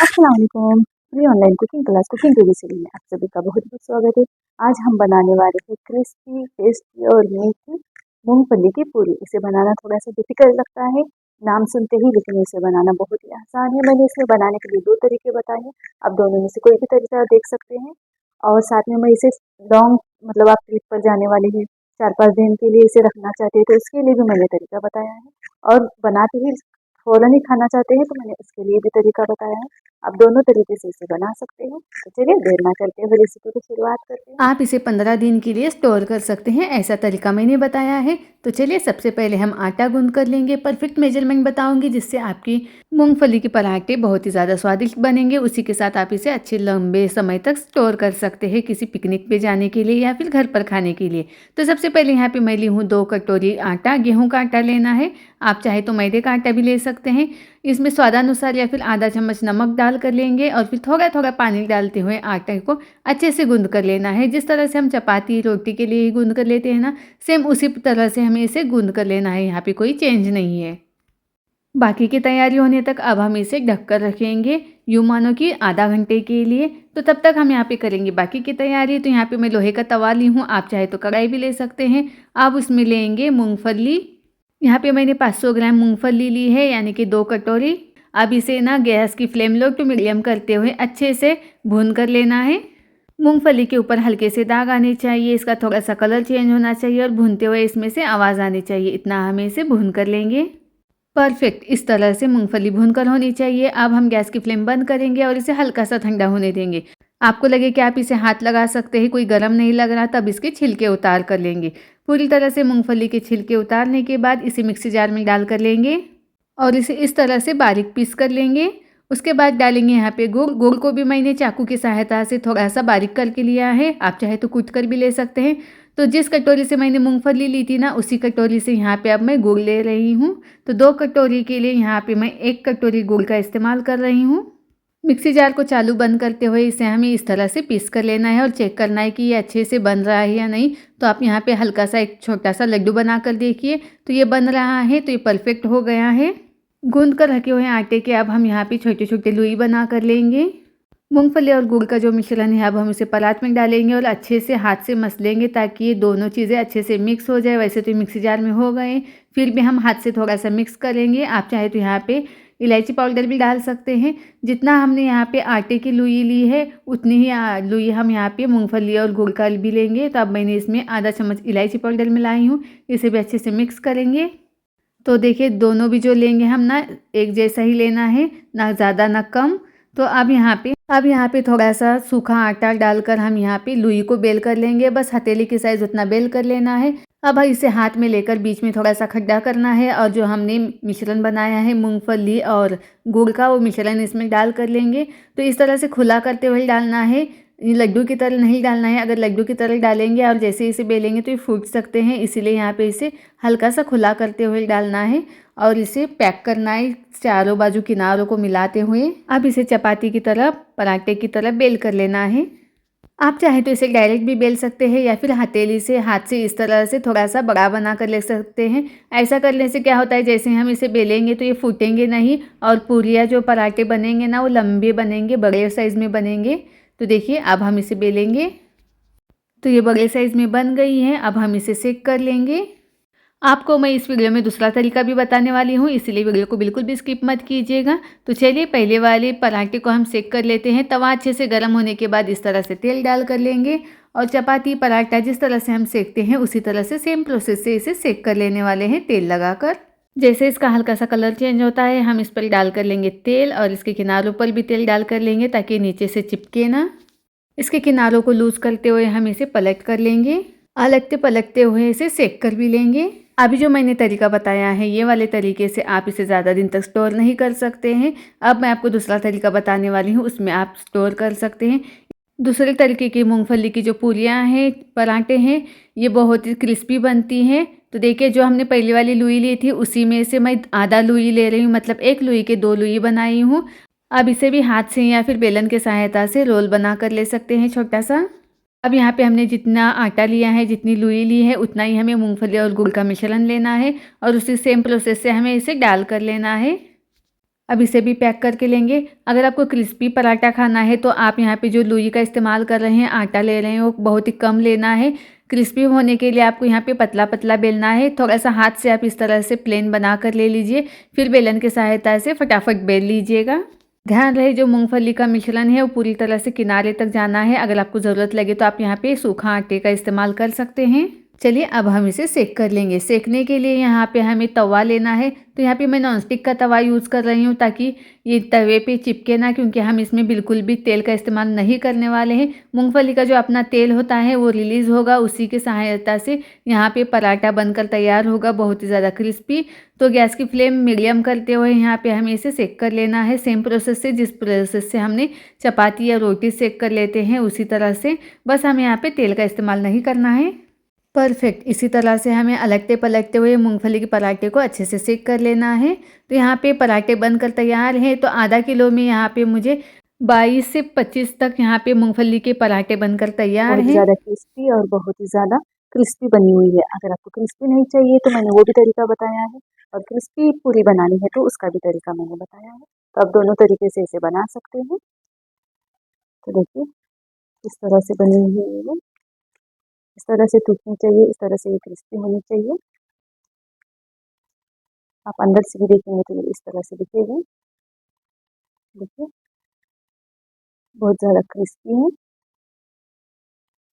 अस्सलाम वालेकुम। मेरी online cooking class cooking two series में आप सभी का बहुत बहुत स्वागत है। आज हम बनाने वाले हैं क्रिस्पी टेस्टी और मीठी मूंगफली की पूरी। इसे बनाना थोड़ा सा डिफिकल्ट लगता है नाम सुनते ही, लेकिन इसे बनाना बहुत ही आसान है। मैंने इसे बनाने के लिए दो तरीके बताए हैं, आप दोनों में से कोई भी तरीका देख सकते हैं। और साथ में मैं इसे लॉन्ग मतलब आप ट्रिप पर जाने वाले हैं, 4-5 दिन के लिए इसे रखना चाहते हैं, तो इसके लिए भी मैंने तरीका बताया है। और बनाते ही फ़ौरन ही खाना चाहते हैं, तो मैंने उसके लिए भी तरीका बताया है। आप दोनों तरीके से इसे बना सकते हैं। तो चलिए देर ना करते हुए रेसिपी की शुरुआत करते हैं। आप इसे 15 दिन के लिए स्टोर कर सकते हैं, ऐसा तरीका मैंने बताया है। तो चलिए सबसे पहले हम आटा गूंद कर लेंगे। परफेक्ट मेजरमेंट बताऊंगी जिससे आपकी मूंगफली के पराठे बहुत ही ज़्यादा स्वादिष्ट बनेंगे। उसी के साथ आप इसे अच्छे लंबे समय तक स्टोर कर सकते हैं, किसी पिकनिक पे जाने के लिए या फिर घर पर खाने के लिए। तो सबसे पहले यहाँ पे मैं ली हूँ 2 कटोरी आटा। गेहूँ का आटा लेना है, आप चाहे तो मैदे का आटा भी ले सकते हैं। इसमें स्वादानुसार या फिर आधा चम्मच नमक डाल कर लेंगे और फिर थोड़ा थोड़ा पानी डालते हुए आटे को अच्छे से गूंद कर लेना है। जिस तरह से हम चपाती रोटी के लिए गूंद कर लेते हैं ना, सेम उसी तरह से हमें इसे गूंद कर लेना है। यहाँ पे कोई चेंज नहीं है। बाकी की तैयारी होने तक अब हम इसे ढक कर रखेंगे, यूँ मानो कि आधा घंटे के लिए। तो तब तक हम यहाँ पे करेंगे बाकी की तैयारी। तो यहाँ पे मैं लोहे का तवा ली हूँ, आप चाहे तो कढ़ाई भी ले सकते हैं। अब उसमें लेंगे मूंगफली। यहाँ पे मैंने 500 ग्राम मूंगफली ली है, यानी कि 2 कटोरी। अब इसे ना गैस की फ्लेम लो टू मीडियम करते हुए अच्छे से भून कर लेना है। मूंगफली के ऊपर हल्के से दाग आने चाहिए, इसका थोड़ा सा कलर चेंज होना चाहिए और भूनते हुए इसमें से आवाज़ आनी चाहिए। इतना हमें इसे भून कर लेंगे। परफेक्ट, इस तरह से मूंगफली भूनकर होनी चाहिए। अब हम गैस की फ्लेम बंद करेंगे और इसे हल्का सा ठंडा होने देंगे। आपको लगे कि आप इसे हाथ लगा सकते हैं, कोई गर्म नहीं लग रहा, तब इसके छिलके उतार कर लेंगे। पूरी तरह से मूंगफली के छिलके उतारने के बाद इसे मिक्सी जार में डाल कर लेंगे और इसे इस तरह से बारीक पीस कर लेंगे। उसके बाद डालेंगे यहाँ पे गुड़। गुड़ को भी मैंने चाकू की सहायता से थोड़ा सा बारीक करके लिया है, आप चाहे तो कूट कर भी ले सकते हैं। तो जिस कटोरी से मैंने मूंगफली ली थी ना, उसी कटोरी से यहाँ पे अब मैं गुड़ ले रही हूँ। तो 2 कटोरी के लिए यहाँ पे मैं 1 कटोरी गुड़ का इस्तेमाल कर रही हूँ। मिक्सी जार को चालू बंद करते हुए इसे हमें इस तरह से पीस कर लेना है और चेक करना है कि ये अच्छे से बन रहा है या नहीं। तो आप यहाँ पे हल्का सा एक छोटा सा लड्डू बना कर देखिए, तो ये बन रहा है, तो ये परफेक्ट हो गया है। गूंद कर रखे हुए आटे के अब हम यहाँ पे छोटे छोटे लुई बना कर लेंगे। मूंगफली और गुड़ का जो मिश्रण है अब हम इसे परात में डालेंगे और अच्छे से हाथ से मस लेंगे ताकि ये दोनों चीज़ें अच्छे से मिक्स हो जाए। वैसे तो मिक्सी जार में हो गए, फिर भी हम हाथ से थोड़ा सा मिक्स करेंगे। आप चाहे तो यहाँ पे इलायची पाउडर भी डाल सकते हैं। जितना हमने यहाँ पे आटे की लुई ली है उतनी ही लुई हम यहाँ पे मूंगफली और गुड़ का भी लेंगे। तो अब मैंने इसमें आधा चम्मच इलायची पाउडर मिलाई हूँ, इसे भी अच्छे से मिक्स करेंगे। तो देखिए दोनों भी जो लेंगे हम ना, एक जैसा ही लेना है, ना ज़्यादा ना कम। तो अब यहाँ पे थोड़ा सा सूखा आटा डालकर हम यहाँ पे लुई को बेल कर लेंगे। बस हथेली की साइज़ उतना बेल कर लेना है। अब इसे हाथ में लेकर बीच में थोड़ा सा खड्डा करना है और जो हमने मिश्रण बनाया है मूंगफली और गुड़ का, वो मिश्रण इसमें डाल कर लेंगे। तो इस तरह से खुला करते हुए डालना है, ये लड्डू की तरह नहीं डालना है। अगर लड्डू की तरह डालेंगे और जैसे इसे बेलेंगे तो ये फूट सकते हैं, इसीलिए यहाँ पे इसे हल्का सा खुला करते हुए डालना है और इसे पैक करना है चारों बाजू किनारों को मिलाते हुए। अब इसे चपाती की तरह, पराठे की तरह बेल कर लेना है। आप चाहे तो इसे डायरेक्ट भी बेल सकते हैं या फिर हथेली से हाथ से इस तरह से थोड़ा सा बड़ा बना कर ले सकते हैं। ऐसा करने से क्या होता है, जैसे हम इसे बेलेंगे तो ये फूटेंगे नहीं और पूरियाँ जो पराठे बनेंगे ना, वो लंबे बनेंगे, बड़े साइज़ में बनेंगे। तो देखिए अब हम इसे बेलेंगे, तो ये बड़े साइज़ में बन गई हैं। अब हम इसे सेक कर लेंगे। आपको मैं इस वीडियो में दूसरा तरीका भी बताने वाली हूँ, इसीलिए वीडियो को बिल्कुल भी स्किप मत कीजिएगा। तो चलिए पहले वाले पराठे को हम सेक कर लेते हैं। तवा अच्छे से गर्म होने के बाद इस तरह से तेल डाल कर लेंगे और चपाती पराठा जिस तरह से हम सेकते हैं उसी तरह से सेम प्रोसेस से इसे सेक कर लेने वाले हैं, तेल लगाकर। जैसे इसका हल्का सा कलर चेंज होता है, हम इस पर डाल कर लेंगे तेल और इसके किनारों पर भी तेल डाल कर लेंगे ताकि नीचे से चिपके ना। इसके किनारों को लूज करते हुए हम इसे पलट कर लेंगे, अलगते पलटते हुए इसे सेक कर भी लेंगे। अभी जो मैंने तरीका बताया है, ये वाले तरीके से आप इसे ज़्यादा दिन तक स्टोर नहीं कर सकते हैं। अब मैं आपको दूसरा तरीका बताने वाली हूँ, उसमें आप स्टोर कर सकते हैं। दूसरे तरीके की मूंगफली की जो पूरियाँ हैं, पराठे हैं, ये बहुत ही क्रिस्पी बनती हैं। तो देखिए जो हमने पहली वाली लुई ली थी उसी में से मैं आधा लुई ले रही हूँ, मतलब एक लुई के 2 लुई बनाई हूँ। अब इसे भी हाथ से या फिर बेलन के सहायता से रोल बना कर ले सकते हैं छोटा सा। अब यहाँ पे हमने जितना आटा लिया है, जितनी लुई ली है, उतना ही हमें मूंगफली और गुड़ का मिश्रण लेना है और उसी सेम प्रोसेस से हमें इसे डाल कर लेना है। अब इसे भी पैक करके लेंगे। अगर आपको क्रिस्पी पराठा खाना है तो आप यहाँ पे जो लोई का इस्तेमाल कर रहे हैं, आटा ले रहे हैं, वो बहुत ही कम लेना है। क्रिस्पी होने के लिए आपको यहाँ पे पतला पतला बेलना है। थोड़ा सा हाथ से आप इस तरह से प्लेन बना कर ले लीजिए, फिर बेलन की सहायता से फटाफट बेल लीजिएगा। ध्यान रहे जो मूंगफली का मिश्रण है वो पूरी तरह से किनारे तक जाना है। अगर आपको ज़रूरत लगे तो आप यहाँ पे सूखा आटे का इस्तेमाल कर सकते हैं। चलिए अब हम इसे सेक कर लेंगे। सेकने के लिए यहाँ पे हमें तवा लेना है। तो यहाँ पे मैं नॉनस्टिक का तवा यूज़ कर रही हूँ ताकि ये तवे पे चिपके ना, क्योंकि हम इसमें बिल्कुल भी तेल का इस्तेमाल नहीं करने वाले हैं। मूंगफली का जो अपना तेल होता है वो रिलीज़ होगा, उसी की सहायता से यहाँ पे पराठा बनकर तैयार होगा, बहुत ही ज़्यादा क्रिस्पी। तो गैस की फ्लेम मीडियम करते हुए यहाँ पे हमें इसे सेक कर लेना है। सेम प्रोसेस से जिस प्रोसेस से हमने चपाती या रोटी सेक कर लेते हैं उसी तरह से, बस हमें यहाँ पे तेल का इस्तेमाल नहीं करना है। परफेक्ट। इसी तरह से हमें अलगते पलटते हुए मूंगफली के पराठे को अच्छे से सेक कर लेना है। तो यहाँ पे पराठे बनकर तैयार हैं। तो आधा किलो में यहाँ पे मुझे 22 से 25 तक यहाँ पे मूंगफली के पराठे बनकर तैयार बहुत ही हैं। ज़्यादा क्रिस्पी और बहुत ही ज़्यादा क्रिस्पी बनी हुई है। अगर आपको क्रिस्पी नहीं चाहिए तो मैंने वो भी तरीका बताया है, और क्रिस्पी पूरी बनानी है तो उसका भी तरीका मैंने बताया है। तो आप दोनों तरीके से इसे बना सकते हैं। तो देखिए इस तरह से बनी हुई है ये, इस तरह से टूटनी चाहिए, इस तरह से ये क्रिस्पी होनी चाहिए। आप अंदर से भी देखेंगे तो ये इस तरह से दिखेगी। देखिए बहुत ज़्यादा क्रिस्पी है।